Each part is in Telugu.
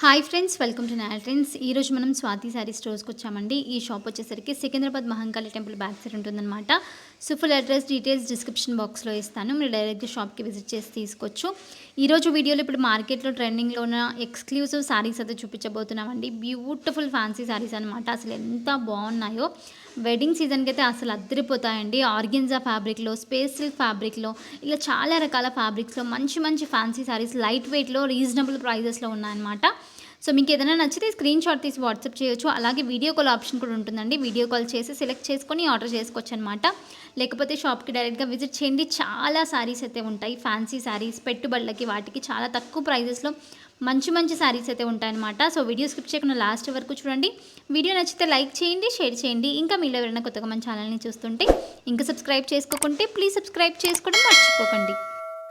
Hi friends, welcome to Nayal trends. ఈరోజు మనం స్వాతి శారీ స్టోర్స్కి వచ్చామండి. ఈ షాప్ వచ్చేసరికి Secunderabad Mahankali temple back side ఉంటుందన్నమాట. So full address details description బాక్స్లో ఇస్తాను, మీరు డైరెక్ట్గా షాప్కి విజిట్ చేసి తీసుకోవచ్చు. ఈరోజు వీడియోలో ఇప్పుడు మార్కెట్లో ట్రెండింగ్లో ఉన్న ఎక్స్క్లూజివ్ శారీస్ అయితే చూపించబోతున్నామండి. బ్యూటిఫుల్ ఫ్యాన్సీ శారీస్ అనమాట. అసలు ఎంత బాగున్నాయో, వెడ్డింగ్ సీజన్కి అయితే అసలు అద్దరిపోతాయండి. ఆర్గెన్జా ఫ్యాబ్రిక్లో, స్పేస్ సిల్క్ ఫ్యాబ్రిక్లో, ఇలా చాలా రకాల ఫ్యాబ్రిక్స్లో మంచి మంచి ఫ్యాన్సీ శారీస్ లైట్ వెయిట్లో రీజనబుల్ ప్రైజెస్లో ఉన్నాయన్నమాట. సో మీకు ఏదైనా నచ్చితే స్క్రీన్ షాట్ తీసి వాట్సాప్ చేయొచ్చు. అలాగే వీడియో కాల్ ఆప్షన్ కూడా ఉంటుందండి. వీడియో కాల్ చేసి సెలెక్ట్ చేసుకొని ఆర్డర్ చేసుకోవచ్చు అనమాట. లేకపోతే షాప్కి డైరెక్ట్గా విజిట్ చేయండి. చాలా శారీస్ అయితే ఉంటాయి. ఫ్యాన్సీ శారీస్ పెట్టుబడులకి వాటికి చాలా తక్కువ ప్రైజెస్లో మంచి మంచి శారీస్ అయితే ఉంటాయన్నమాట. సో వీడియో స్కిప్ చేయకుండా లాస్ట్ వరకు చూడండి. వీడియో నచ్చితే లైక్ చేయండి, షేర్ చేయండి. ఇంకా మీలో ఎవరైనా కొత్తగా మన ఛానల్ని చూస్తుంటే ఇంకా సబ్స్క్రైబ్ చేసుకోకుంటే ప్లీజ్ సబ్స్క్రైబ్ చేసుకోవడం మర్చిపోకండి.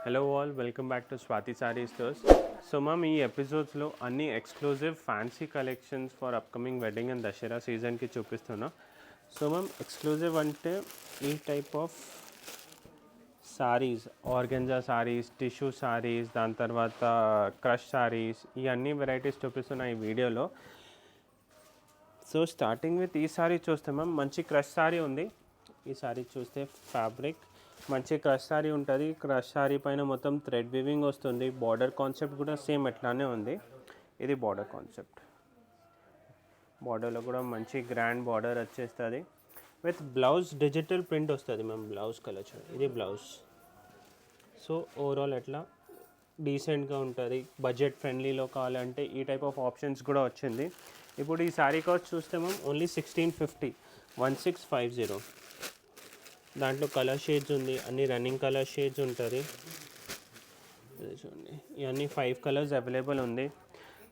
Hello all, welcome back to Swathi sorry stores. So ma'am, ఈ ఎపిసోడ్స్లో అన్ని exclusive fancy collections for upcoming wedding and Dasara సీజన్కి చూపిస్తున్నా. సో మ్యామ్, ఎక్స్క్లూజివ్ అంటే ఈ type of saris, organza saris, tissue saris, దాని తర్వాత క్రష్ సారీస్, ఈ అన్ని వెరైటీస్ చూపిస్తున్నా ఈ వీడియోలో. సో స్టార్టింగ్ విత్ ఈ సారీ చూస్తే మ్యామ్, మంచి క్రష్ సారీ ఉంది. ఈ సారీ చూస్తే ఫ్యాబ్రిక్ మంచి క్రష్ సారీ ఉంటుంది. క్రష్ సారీ పైన మొత్తం థ్రెడ్ వివింగ్ వస్తుంది. బార్డర్ కాన్సెప్ట్ కూడా సేమ్ ఎట్లానే ఉంది. ఇది బార్డర్ కాన్సెప్ట్. బార్డర్లో కూడా మంచి గ్రాండ్ బార్డర్ వచ్చేస్తుంది. విత్ బ్లౌజ్ డిజిటల్ ప్రింట్ వస్తుంది మ్యామ్. బ్లౌజ్ కలర్ చూడండి, ఇది బ్లౌజ్. సో ఓవరాల్ ఎట్లా డీసెంట్గా ఉంటుంది. బడ్జెట్ ఫ్రెండ్లీలో కావాలంటే ఈ టైప్ ఆఫ్ ఆప్షన్స్ కూడా వచ్చింది. ఇప్పుడు ఈ సారీ కాస్ట్ చూస్తే మ్యామ్ ఓన్లీ 1650, 1650. దాంట్లో కలర్ షేడ్స్ ఉంది, అన్ని రన్నింగ్ కలర్ షేడ్స్ ఉంటుంది. చూడండి, ఇవన్నీ 5 కలర్స్ అవైలబుల్ ఉంది.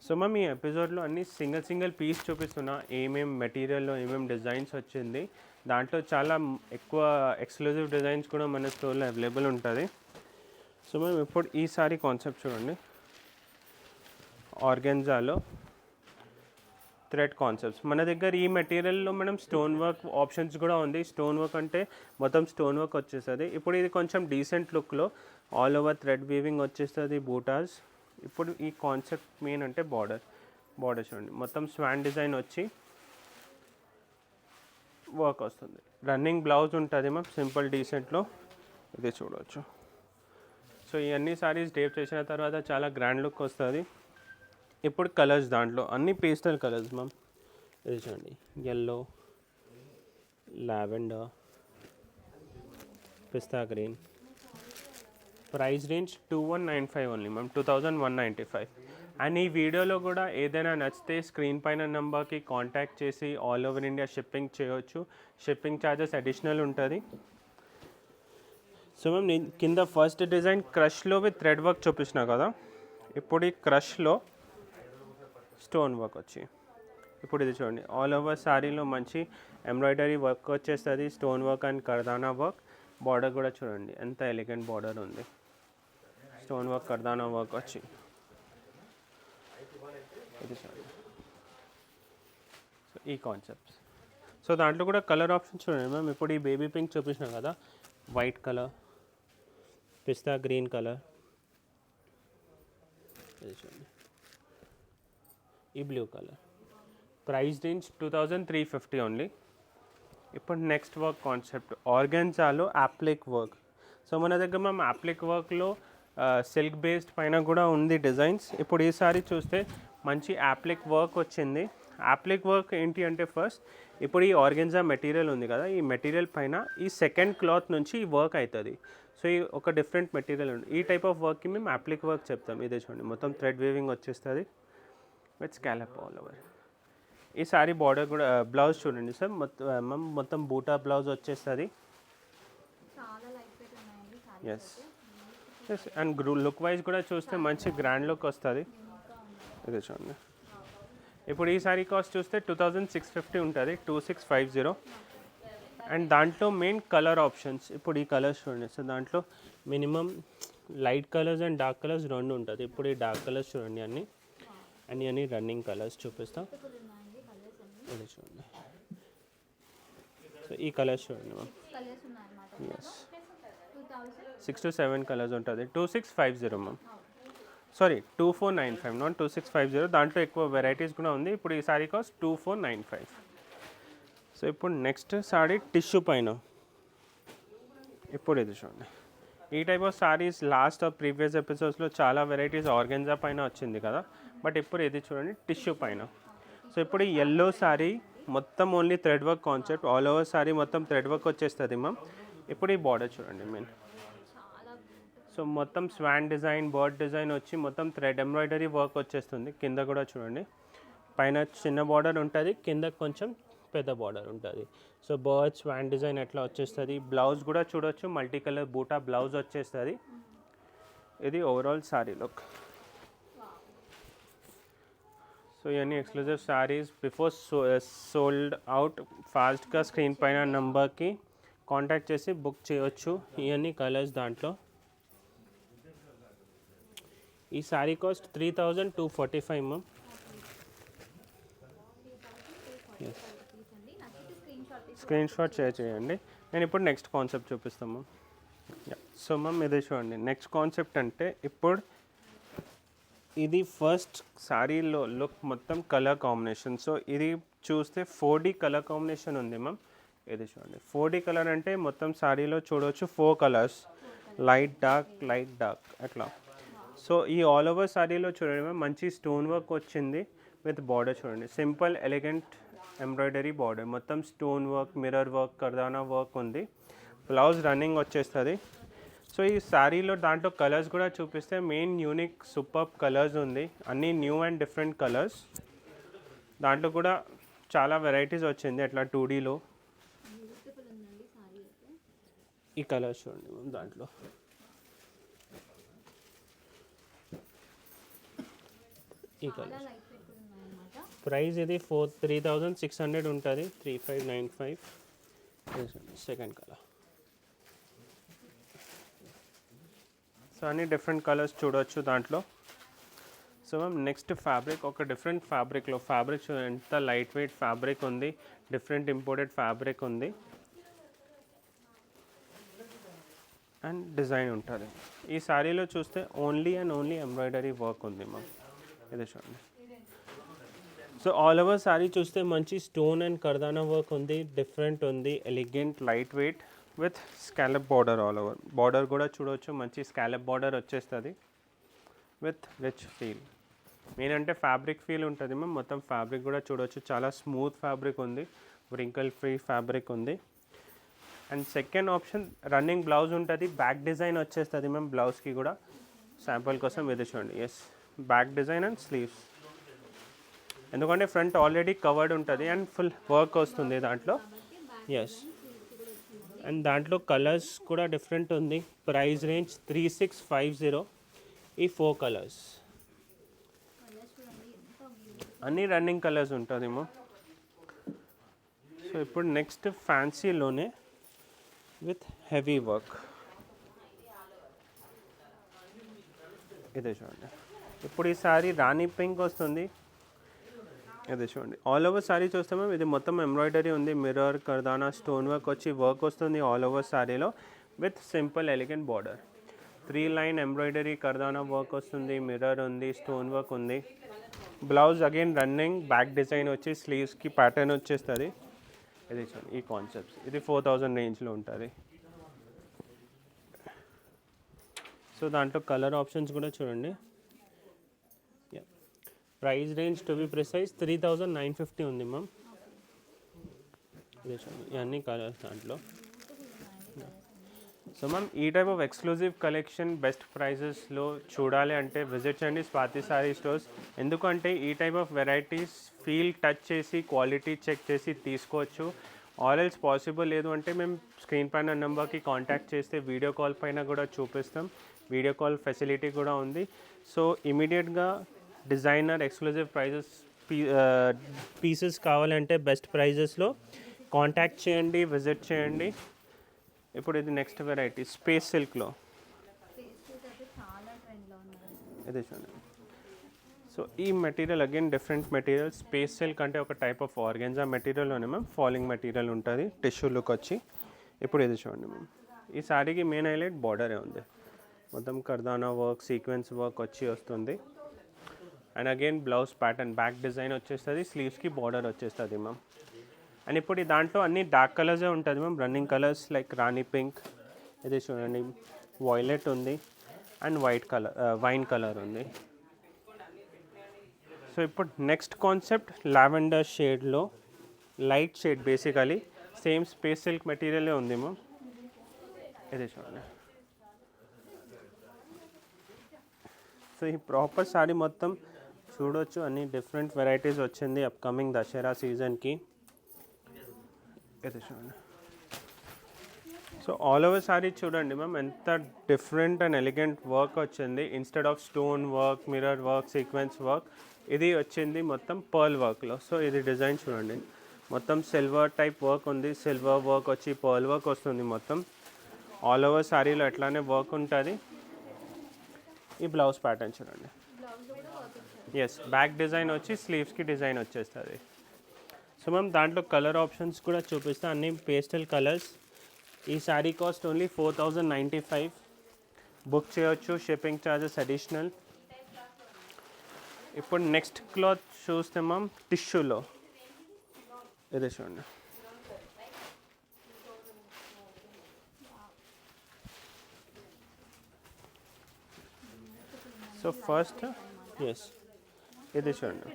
సో మ్యామ్, ఈ ఎపిసోడ్లో అన్ని సింగిల్ పీస్ చూపిస్తున్నా. ఏమేం మెటీరియల్లో ఏమేం డిజైన్స్ వచ్చింది. దాంట్లో చాలా ఎక్కువ ఎక్స్క్లూజివ్ డిజైన్స్ కూడా మన స్టోర్లో అవైలబుల్ ఉంటుంది. సో మ్యామ్, ఇప్పుడు ఈ సారీ కాన్సెప్ట్ చూడండి. ఆర్గెన్జాలో థ్రెడ్ కాన్సెప్ట్స్ మన దగ్గర. ఈ మెటీరియల్లో మనం స్టోన్ వర్క్ ఆప్షన్స్ కూడా ఉంది. స్టోన్ వర్క్ అంటే మొత్తం స్టోన్ వర్క్ వచ్చేస్తుంది. ఇప్పుడు ఇది కొంచెం డీసెంట్ లుక్లో ఆల్ ఓవర్ థ్రెడ్ వీవింగ్ వచ్చేస్తుంది, బూటాస్. ఇప్పుడు ఈ కాన్సెప్ట్ మెయిన్ అంటే బార్డర్ చూడండి, మొత్తం స్వాన్ డిజైన్ వచ్చి వర్క్ వస్తుంది. రన్నింగ్ బ్లౌజ్ ఉంటుంది మ్యామ్, సింపుల్ డీసెంట్లో. ఇది చూడవచ్చు. సో ఇవన్నీ సారీస్ డేప్ చేసిన తర్వాత చాలా గ్రాండ్ లుక్ వస్తుంది. ఇప్పుడు కలర్స్, దాంట్లో అన్ని పేస్టల్ కలర్స్ మ్యామ్. ఇది చూడండి, yellow, lavender, pista green. Price range 2195 only ma'am, 2195. And ఈ వీడియోలో కూడా ఏదైనా నచ్చితే స్క్రీన్ పైన నెంబర్కి కాంటాక్ట్ చేసి ఆల్ ఓవర్ ఇండియా షిప్పింగ్ చేయవచ్చు. షిప్పింగ్ ఛార్జెస్ అడిషనల్ ఉంటుంది. సో మ్యామ్, నేను కింద ఫస్ట్ డిజైన్ క్రష్లో విత్ థ్రెడ్ వర్క్ చూపించిన కదా. ఇప్పుడు ఈ క్రష్లో స్టోన్ వర్క్ వచ్చి, ఇప్పుడు ఇది చూడండి, ఆల్ ఓవర్ శారీలో మంచి ఎంబ్రాయిడరీ వర్క్ వచ్చేస్తుంది. స్టోన్ వర్క్ అండ్ కర్దానా వర్క్. బార్డర్ కూడా చూడండి ఎంత ఎలిగెంట్ బార్డర్ ఉంది. స్టోన్ వర్క్, కర్దానా వర్క్ వచ్చి ఇది చూడండి. సో ఈ కాన్సెప్ట్స్. సో దాంట్లో కూడా కలర్ ఆప్షన్ చూడండి మ్యామ్. ఇప్పుడు ఈ బేబీ పింక్ చూపించిన కదా, వైట్ కలర్, పిస్తా గ్రీన్ కలర్, ఇది చూడండి, ఈ blue colour. Price range 2350 only. ఇప్పుడు నెక్స్ట్ వర్క్ కాన్సెప్ట్ ఆర్గెన్జాలో యాప్లిక్ వర్క్. సో మన దగ్గర మేము యాప్లిక్ వర్క్లో సిల్క్ బేస్డ్ పైన కూడా ఉంది డిజైన్స్. ఇప్పుడు ఈసారి చూస్తే మంచి యాప్లిక్ వర్క్ వచ్చింది. యాప్లిక్ వర్క్ ఏంటి అంటే, ఫస్ట్ ఇప్పుడు ఈ ఆర్గెన్జా మెటీరియల్ ఉంది కదా, ఈ మెటీరియల్ పైన ఈ సెకండ్ క్లాత్ నుంచి ఈ వర్క్ అవుతుంది. సో ఈ ఒక డిఫరెంట్ మెటీరియల్ ఉంది. ఈ టైప్ ఆఫ్ వర్క్కి మేము యాప్లిక్ వర్క్ చెప్తాం. ఇదే చూడండి, మొత్తం థ్రెడ్ వీవింగ్ వచ్చేస్తుంది విత్ స్కాలప్ ఆల్ ఓవర్. ఈ సారీ బార్డర్ కూడా, బ్లౌజ్ చూడండి సార్, మొత్తం బూటా బ్లౌజ్ వచ్చేస్తుంది. Yes yes. And look wise కూడా చూస్తే మంచి గ్రాండ్ లుక్ వస్తుంది. ఇది చూడండి. ఇప్పుడు ఈ సారీ కాస్ట్ చూస్తే 2650 ఉంటుంది, 2650. అండ్ దాంట్లో మెయిన్ కలర్ ఆప్షన్స్. ఇప్పుడు ఈ కలర్స్ చూడండి సార్, దాంట్లో minimum light colours and dark colours రెండు ఉంటుంది. ఇప్పుడు ఈ డార్క్ కలర్స్ చూడండి అన్ని రన్నింగ్ కలర్స్ చూపిస్తాం. ఇది చూడండి. సో ఈ కలర్స్ చూడండి మ్యామ్. ఎస్, 6 to 7 కలర్స్ ఉంటుంది. 2650 మ్యామ్. Sorry 2495 not 2650. దాంట్లో ఎక్కువ వెరైటీస్ కూడా ఉంది. ఇప్పుడు ఈ సారీ కాస్ట్ 2495. సో ఇప్పుడు నెక్స్ట్ సారీ టిష్యూ పైన. ఇప్పుడు ఇది చూడండి, ఈ type of saris last of previous ఎపిసోడ్స్లో చాలా వెరైటీస్ ఆర్గెన్జా పైన వచ్చింది కదా, బట్ ఇప్పుడు ఇది చూడండి టిష్యూ పైన. సో ఇప్పుడు ఈ ఎల్లో సారీ మొత్తం only thread work concept, all over sorry మొత్తం థ్రెడ్ వర్క్ వచ్చేస్తుంది మ్యామ్. ఇప్పుడు ఈ బార్డర్ చూడండి మెయిన్. సో మొత్తం స్వాన్ డిజైన్, బర్డ్ డిజైన్ వచ్చి మొత్తం థ్రెడ్ ఎంబ్రాయిడరీ వర్క్ వచ్చేస్తుంది. కింద కూడా చూడండి, పైన చిన్న బార్డర్ ఉంటుంది, కింద కొంచెం పెద్ద బార్డర్ ఉంటుంది. సో బర్డ్ స్వాన్ డిజైన్ ఎట్లా వచ్చేస్తుంది. బ్లౌజ్ కూడా చూడొచ్చు, మల్టీ కలర్ బూటా బ్లౌజ్ వచ్చేస్తుంది. ఇది ఓవరాల్ సారీ లుక్. సో ఇవన్నీ exclusive saris. Before sold out ఫాస్ట్గా స్క్రీన్ పైన నంబర్కి కాంటాక్ట్ చేసి బుక్ చేయొచ్చు. ఇవన్నీ కలర్స్ దాంట్లో. ఈ sari cost 3245 ma'am. Yes, screenshot share చేయండి. నేను ఇప్పుడు నెక్స్ట్ కాన్సెప్ట్ చూపిస్తాము. సో మ్యామ్ ఇది చూడండి, నెక్స్ట్ కాన్సెప్ట్ అంటే ఇప్పుడు ఇది ఫస్ట్ శారీలో లుక్ మొత్తం కలర్ కాంబినేషన్. సో ఇది చూస్తే 4D కలర్ కాంబినేషన్ ఉంది మ్యామ్. ఇది చూడండి 4D కలర్ అంటే మొత్తం శారీలో చూడవచ్చు 4 కలర్స్, లైట్ డార్క్ అట్లా. సో ఈ ఆల్ ఓవర్ శారీలో చూడండి మ్యామ్, మంచి స్టోన్ వర్క్ వచ్చింది విత్ బార్డర్. చూడండి సింపుల్ ఎలిగెంట్ ఎంబ్రాయిడరీ బార్డర్, మొత్తం స్టోన్ వర్క్, మిర్రర్ వర్క్, కర్దానా వర్క్ ఉంది. బ్లౌజ్ రన్నింగ్ వచ్చేస్తుంది. సో ఈ శారీలో దాంట్లో కలర్స్ కూడా చూపిస్తే మెయిన్ యూనిక్ సూపర్ కలర్స్ ఉంది, అన్నీ న్యూ అండ్ డిఫరెంట్ కలర్స్. దాంట్లో కూడా చాలా వెరైటీస్ వచ్చింది అట్లా 2Dలో. ఈ కలర్స్ చూడండి మ్యామ్ దాంట్లో. ఈ కలర్ ప్రైస్ ఇది 3600 ఉంటుంది, 3595. Second colour. సో అన్ని డిఫరెంట్ కలర్స్ చూడవచ్చు దాంట్లో. సో మ్యామ్ నెక్స్ట్ ఫ్యాబ్రిక్, ఒక డిఫరెంట్ ఫ్యాబ్రిక్లో ఫ్యాబ్రిక్ ఎంత లైట్ వెయిట్ ఫ్యాబ్రిక్ ఉంది, డిఫరెంట్ ఇంపోర్టెడ్ ఫ్యాబ్రిక్ ఉంది అండ్ డిజైన్ ఉంటుంది. ఈ శారీలో చూస్తే only and only embroidery work ఉంది మ్యామ్. ఇది చూడండి. సో ఆల్ ఓవర్ శారీ చూస్తే మంచి స్టోన్ అండ్ కర్దానా వర్క్ ఉంది, డిఫరెంట్ ఉంది, elegant light weight with scallop border. All over border కూడా చూడవచ్చు, మంచి స్కాలప్ బార్డర్ వచ్చేస్తుంది విత్ రిచ్ ఫీల్. మెయిన్ అంటే ఫ్యాబ్రిక్ ఫీల్ ఉంటుంది మ్యామ్. మొత్తం ఫ్యాబ్రిక్ కూడా చూడవచ్చు, చాలా స్మూత్ ఫ్యాబ్రిక్ ఉంది, వ్రింకల్ ఫ్రీ ఫ్యాబ్రిక్ ఉంది. And second option running blouse ఉంటుంది, బ్యాక్ డిజైన్ వచ్చేస్తుంది మ్యామ్ బ్లౌజ్కి కూడా. శాంపుల్ కోసం ఇది చూడండి. Yes, back design and sleeves, ఎందుకంటే ఫ్రంట్ ఆల్రెడీ కవర్డ్ ఉంటుంది అండ్ ఫుల్ వర్క్ వస్తుంది దాంట్లో. ఎస్, అండ్ దాంట్లో కలర్స్ కూడా డిఫరెంట్ ఉంది. Price range 3650. ఈ 4 కలర్స్ అన్నీ రన్నింగ్ కలర్స్ ఉంటుందేమో. సో ఇప్పుడు నెక్స్ట్ ఫ్యాన్సీలోనే విత్ హెవీ వర్క్. ఇదే చూడండి, ఇప్పుడు ఈ సారీ రాణి పింక్ వస్తుంది. ఇది చూడండి, ఆల్ ఓవర్ సారీ చూస్తే మేము ఇది మొత్తం ఎంబ్రాయిడరీ ఉంది, మిర్రర్, కర్దానా, స్టోన్ వర్క్ వచ్చి వర్క్ వస్తుంది ఆల్ ఓవర్ సారీలో with simple elegant border. 3 line embroidery, కర్దానా వర్క్ వస్తుంది, మిర్రర్ ఉంది, స్టోన్ వర్క్ ఉంది. Blouse again running, back design వచ్చి స్లీవ్స్కి ప్యాటర్న్ వచ్చేస్తుంది. ఇది చూడండి ఈ కాన్సెప్ట్స్. ఇది 4000 రేంజ్లో ఉంటుంది. సో దాంట్లో కలర్ ఆప్షన్స్ కూడా చూడండి. Price range to be precise 3950 ఉంది మ్యామ్. ఇది చూడండి, ఇవన్నీ కలర్స్ దాంట్లో. సో మ్యామ్ ఈ type of exclusive collection best ప్రైజెస్లో చూడాలి అంటే విజిట్ చేయండి స్వాతి సారీ స్టోర్స్. ఎందుకంటే ఈ type of varieties feel touch చేసి క్వాలిటీ చెక్ చేసి తీసుకోవచ్చు. ఆల్ ఎల్స్ పాసిబుల్ లేదు అంటే మేము స్క్రీన్ పైన నెంబర్కి కాంటాక్ట్ చేస్తే వీడియో కాల్ పైన కూడా చూపిస్తాం. వీడియో కాల్ ఫెసిలిటీ కూడా ఉంది. సో ఇమీడియట్గా డిజైనర్ ఎక్స్క్లూజివ్ ప్రైజెస్ పీసెస్ కావాలంటే బెస్ట్ ప్రైజెస్లో కాంటాక్ట్ చేయండి, విజిట్ చేయండి. ఇప్పుడు ఇది నెక్స్ట్ వెరైటీ స్పేస్ సిల్క్లో. ఇది చూడండి. సో ఈ material again different material. Space silk అంటే ఒక టైప్ ఆఫ్ ఆర్గెన్జా మెటీరియల్లోనే మ్యామ్ ఫాలింగ్ మెటీరియల్ ఉంటుంది, టిష్యూ లుక్ వచ్చి. ఇప్పుడు ఇది చూడండి మ్యామ్, ఈ శారీకి మెయిన్ హైలైట్ బార్డరే ఉంది. మొత్తం కర్దానా వర్క్ సీక్వెన్స్ వర్క్ వచ్చి వస్తుంది. And again blouse pattern back design వచ్చేస్తుంది, స్లీవ్స్కి బార్డర్ వచ్చేస్తుంది మ్యామ్. అండ్ ఇప్పుడు దాంట్లో అన్ని డార్క్ కలర్సే ఉంటుంది ma'am. Running colours like rani pink, ఇది చూడండి వాయిలెట్ ఉంది అండ్ వైన్ కలర్ ఉంది. సో ఇప్పుడు నెక్స్ట్ కాన్సెప్ట్ లావెండర్ షేడ్లో light shade, basically same space silk మెటీరియలే ఉంది మ్యామ్. ఇది చూడండి. సో ఈ ప్రాపర్ సారీ మొత్తం చూడొచ్చు, అన్ని డిఫరెంట్ వెరైటీస్ వచ్చింది అప్కమింగ్ దసరా సీజన్కి. ఇది చూడండి. సో ఆల్ ఓవర్ సారీ చూడండి మ్యామ్ ఎంత డిఫరెంట్ అండ్ ఎలిగెంట్ వర్క్ వచ్చింది. Instead of stone work, mirror work, sequence work, ఇది వచ్చింది మొత్తం పర్ల్ వర్క్లో. సో ఇది డిజైన్ చూడండి, మొత్తం సిల్వర్ టైప్ వర్క్ ఉంది, సిల్వర్ వర్క్ వచ్చి పర్ల్ వర్క్ వస్తుంది మొత్తం. ఆల్ ఓవర్ సారీలో ఎట్లానే వర్క్ ఉంటుంది. ఈ బ్లౌజ్ ప్యాటర్న్ చూడండి. ఎస్, బ్యాక్ డిజైన్ వచ్చి స్లీవ్స్కి డిజైన్ వచ్చేస్తుంది. సో మ్యామ్ దాంట్లో కలర్ ఆప్షన్స్ కూడా చూపిస్తా, అన్ని పేస్టల్ కలర్స్. ఈ శారీ కాస్ట్ ఓన్లీ 4095. బుక్ చేయొచ్చు, షిప్పింగ్ ఛార్జెస్ అడిషనల్. ఇప్పుడు నెక్స్ట్ క్లాత్ చూస్తే మ్యామ్ టిష్యూలో, ఇది చూడండి. సో ఫస్ట్ ఎస్, ఇది చూడండి.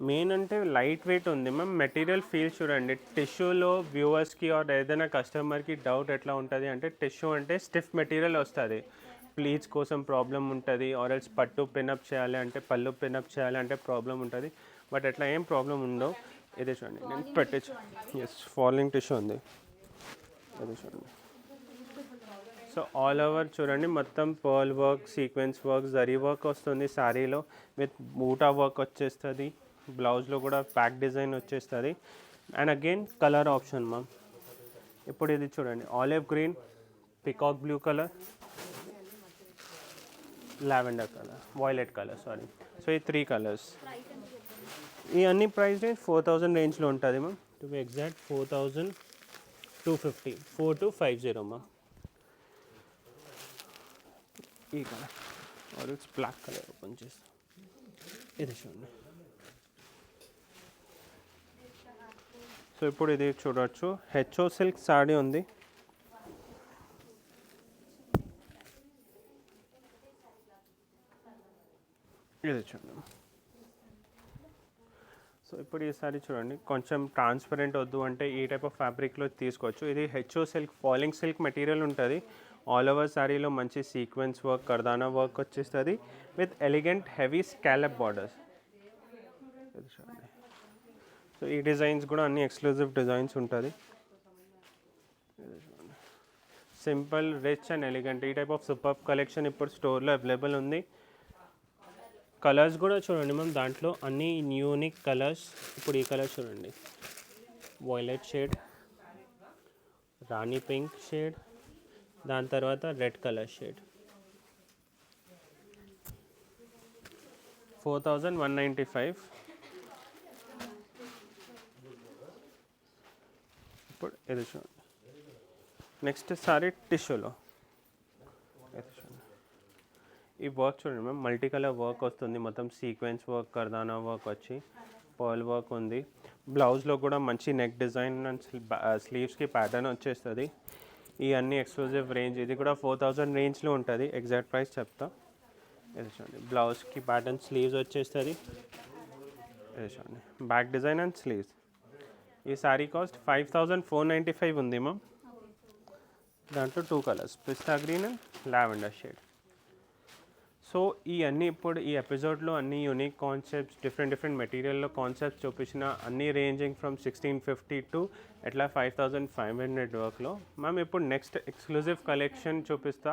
మెయిన్ అంటే లైట్ వెయిట్ ఉంది మ్యామ్. మెటీరియల్ ఫీల్ చూడండి. టిష్యూలో వ్యూవర్స్కి ఆర్ ఏదైనా కస్టమర్కి డౌట్ ఎట్లా ఉంటుంది అంటే, టిష్యూ అంటే స్టిఫ్ మెటీరియల్ వస్తుంది, ప్లీట్స్ కోసం ప్రాబ్లం ఉంటుంది, ఆర్ ఎల్స్ పట్టు పిన్అప్ చేయాలి అంటే, పళ్ళు పిన్అప్ చేయాలి అంటే ప్రాబ్లం ఉంటుంది. బట్ ఎట్లా ఏం ప్రాబ్లం ఉండవు. ఇది చూడండి, నేను పెట్టచ్చు. ఎస్, ఫాలింగ్ టిష్యూ ఉంది, ఇది చూడండి. సో ఆల్ ఓవర్ చూడండి మొత్తం pearl work, sequence work, zari work వస్తుంది శారీలో, విత్ బూటా వర్క్ వచ్చేస్తుంది. బ్లౌజ్లో కూడా బ్యాక్ డిజైన్ వచ్చేస్తుంది. And again colour option ma'am. ఇప్పుడు ఇది చూడండి, olive green, peacock blue colour, lavender colour, violet colour, sorry. So ఈ 3 కలర్స్. ఈ అన్ని ప్రైస్ రేంజ్ 4000 రేంజ్లో ఉంటుంది ma'am. To be exact 4250, 4250 ma'am. ఈ colour or it's black colour open చేస్తాం, ఇది చూడండి. సో ఇప్పుడు ఇది చూడవచ్చు, హెచ్ఓ సిల్క్ సాడీ ఉంది. ఇది చూడండి. సో ఇప్పుడు ఈ సారీ చూడండి, కొంచెం ట్రాన్స్పరెంట్ వద్దు అంటే ఈ టైప్ ఆఫ్ ఫ్యాబ్రిక్లో తీసుకోవచ్చు. ఇది HO silk, falling silk material ఉంటుంది. ఆల్ ఓవర్ శారీలో మంచి సీక్వెన్స్ వర్క్, కర్దానా వర్క్ వచ్చేస్తుంది with elegant heavy scallop borders. ఇది చూడండి. సో ఈ డిజైన్స్ కూడా అన్ని ఎక్స్క్లూజివ్ డిజైన్స్ ఉంటుంది. సింపుల్, రిచ్ అండ్ ఎలిగెంట్, ఈ టైప్ ఆఫ్ సూపర్ కలెక్షన్ ఇప్పుడు స్టోర్లో అవైలబుల్ ఉంది. కలర్స్ కూడా చూడండి మ్యామ్, దాంట్లో అన్ని యూనిక్ కలర్స్. ఇప్పుడు ఈ కలర్ చూడండి, వాయిలెట్ షేడ్, రాణి పింక్ షేడ్, దాని తర్వాత రెడ్ కలర్ షేడ్. 4195. ఇప్పుడు ఇది చూడండి. నెక్స్ట్ సారీ టిష్యూలో, ఇది చూడండి. ఈ వర్క్ చూడండి మ్యామ్, మల్టీ కలర్ వర్క్ వస్తుంది, మొత్తం సీక్వెన్స్ వర్క్, కర్దానా వర్క్ వచ్చి పర్ల్ వర్క్ ఉంది. బ్లౌజ్లో కూడా మంచి నెక్ డిజైన్ అండ్ స్లీవ్స్కి ప్యాటర్న్ వచ్చేస్తుంది. ఈ అన్ని ఎక్స్క్లూజివ్ రేంజ్. ఇది కూడా 4000 రేంజ్లో ఉంటుంది. ఎగ్జాక్ట్ ప్రైస్ చెప్తా. ఇది చూడండి, బ్లౌజ్కి ప్యాటర్న్, స్లీవ్స్ వచ్చేస్తుంది. ఇది చూడండి, బ్యాక్ డిజైన్ అండ్ స్లీవ్స్. ఈ శారీ కాస్ట్ 5495 ఉంది మ్యామ్. దాంట్లో 2 colours, pista green and lavender shade. So ఈ అన్ని ఇప్పుడు ఈ ఎపిసోడ్లో అన్ని యూనిక్ కాన్సెప్ట్స్, డిఫరెంట్ మెటీరియల్లో కాన్సెప్ట్స్ చూపించిన, అన్ని రేంజింగ్ ఫ్రమ్ 1650 టు ఎట్లా 5500 వర్క్లో. మ్యామ్ ఇప్పుడు నెక్స్ట్ ఎక్స్క్లూజివ్ కలెక్షన్ చూపిస్తా.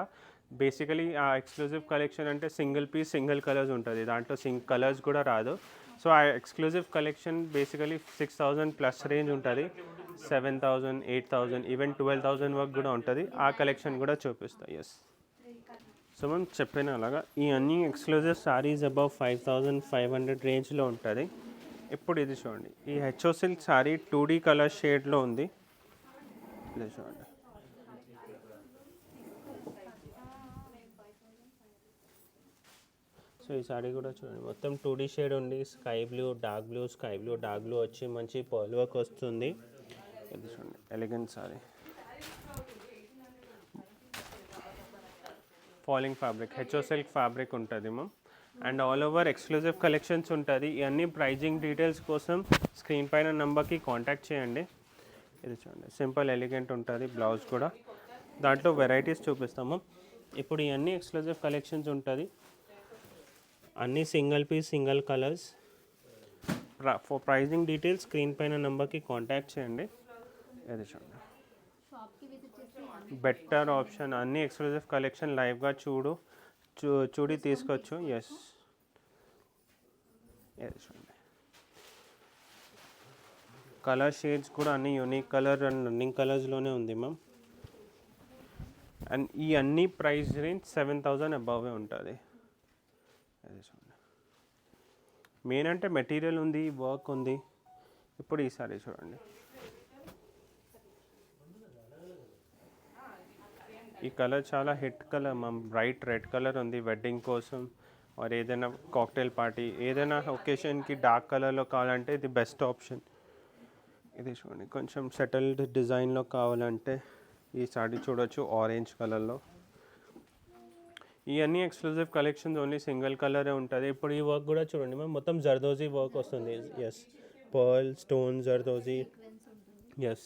బేసికలీ ఆ ఎక్స్క్లూజివ్ కలెక్షన్ అంటే సింగిల్ పీస్, సింగిల్ కలర్స్ ఉంటుంది, దాంట్లో కలర్స్ కూడా రాదు. సో ఆ exclusive collection basically 6000 plus range ఉంటుంది. 7000, 8000, ఈవెన్ 12000 వరకు కూడా ఉంటుంది. ఆ కలెక్షన్ కూడా చూపిస్తా. ఎస్. సో మనం చెప్పిన అలాగా ఈ అన్ని ఎక్స్క్లూజివ్ సారీస్ అబౌవ్ 5500 రేంజ్లో ఉంటుంది. ఇప్పుడు ఇది చూడండి, ఈ HO silk sorry 2D colour షేడ్లో ఉంది. ఇది చూడండి. సో ఈ సారీ కూడా చూడండి, మొత్తం 2D షేడ్ ఉంది, స్కై బ్లూ, డార్క్ బ్లూ వచ్చి మంచి పర్ల్ వర్క్ వస్తుంది. ఇది చూడండి ఎలిగెంట్ సారీ, ఫాలింగ్ ఫ్యాబ్రిక్, హెచ్ఓ సిల్క్ ఫ్యాబ్రిక్ ఉంటుంది ma'am. And all over exclusive collections ఉంటుంది. ఇవన్నీ ప్రైజింగ్ డీటెయిల్స్ కోసం స్క్రీన్ పైన నెంబర్కి కాంటాక్ట్ చేయండి. ఇది చూడండి సింపుల్ ఎలిగెంట్ ఉంటుంది, బ్లౌజ్ కూడా. దాంట్లో వెరైటీస్ చూపిస్తాము. ఇప్పుడు ఇవన్నీ ఎక్స్క్లూజివ్ కలెక్షన్స్ ఉంటుంది, అన్నీ single piece single colours. For pricing details screen పైన నెంబర్కి కాంటాక్ట్ చేయండి. ఇది చూడండి షాప్కి విజిట్ చేసి బెటర్ ఆప్షన్, అన్ని ఎక్స్క్లూజివ్ కలెక్షన్ లైవ్గా చూడి తీసుకోవచ్చు. ఎస్, చూడండి కలర్ షేడ్స్ కూడా అన్ని యూనిక్ కలర్ అండ్ రన్నింగ్ కలర్స్లోనే ఉంది మ్యామ్. అండ్ ఈ అన్ని ప్రైస్ రేంజ్ 7,000 అబవే ఉంటుంది. అది చూడండి, మెయిన్ అంటే మెటీరియల్ ఉంది, వర్క్ ఉంది. ఇప్పుడు ఈ సారీ చూడండి, ఈ కలర్ చాలా hit colour ma'am, bright red colour ఉంది వెడ్డింగ్ కోసం ఆర్ ఏదైనా కాక్టైల్ పార్టీ, ఏదైనా ఒకేషన్కి డార్క్ కలర్లో కావాలంటే ఇది బెస్ట్ ఆప్షన్. ఇది చూడండి కొంచెం సెటిల్డ్ డిజైన్లో కావాలంటే ఈ సారీ చూడొచ్చు, ఆరెంజ్ కలర్లో. ఇవన్నీ ఎక్స్క్లూజివ్ కలెక్షన్స్ ఓన్లీ సింగిల్ కలరే ఉంటుంది. ఇప్పుడు ఈ వర్క్ కూడా చూడండి మ్యామ్, మొత్తం జర్దోజీ వర్క్ వస్తుంది. Yes, pearl, stone, zardozi. Yes,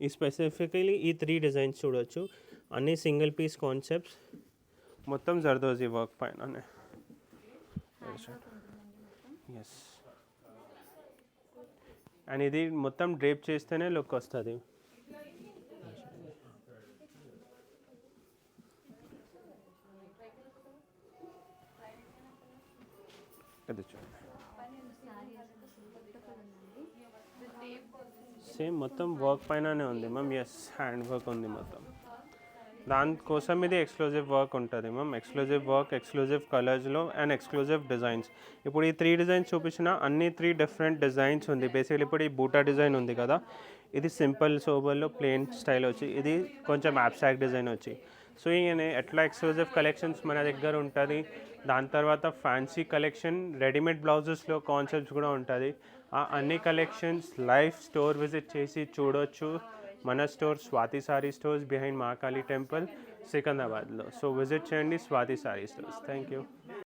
ఈ స్పెసిఫికలీ ఈ 3 డిజైన్స్ చూడొచ్చు, అన్నీ సింగిల్ పీస్ కాన్సెప్ట్స్, మొత్తం జర్దోజీ వర్క్ పైననే. ఎస్, అండ్ ఇది మొత్తం డ్రేప్ చేస్తేనే లుక్ వస్తుంది. ఇది చూడండి సేమ్ మొత్తం వర్క్ పైననే ఉంది మ్యామ్. ఎస్, హ్యాండ్ వర్క్ ఉంది మొత్తం. దానికోసం ఇది ఎక్స్క్లూజివ్ వర్క్ ఉంటుంది మ్యామ్. ఎక్స్క్లూజివ్ వర్క్, ఎక్స్క్లూజివ్ కలర్స్లో అండ్ ఎక్స్క్లూజివ్ డిజైన్స్. ఇప్పుడు ఈ 3 డిజైన్స్ చూపించిన అన్ని 3 డిఫరెంట్ డిజైన్స్ ఉంది. బేసికలీ ఇప్పుడు ఈ బూటా డిజైన్ ఉంది కదా, ఇది సింపుల్ సోబర్లో ప్లెయిన్ స్టైల్ వచ్చి, ఇది కొంచెం అబ్స్ట్రాక్ట్ డిజైన్ వచ్చి. సో ఈయన ఎట్లా ఎక్స్క్లూజివ్ కలెక్షన్స్ మన దగ్గర ఉంటుంది. దాని తర్వాత ఫ్యాన్సీ కలెక్షన్, రెడీమేడ్ బ్లౌజెస్లో కాన్సెప్ట్స్ కూడా ఉంటుంది. ఆ అన్ని కలెక్షన్స్ లైవ్ స్టోర్ విజిట్ చేసి చూడొచ్చు. మన store Swathi sorry stores behind Mahakali temple, సికింద్రాబాద్లో. సో విజిట్ చేయండి Swathi sorry stores. Thank you.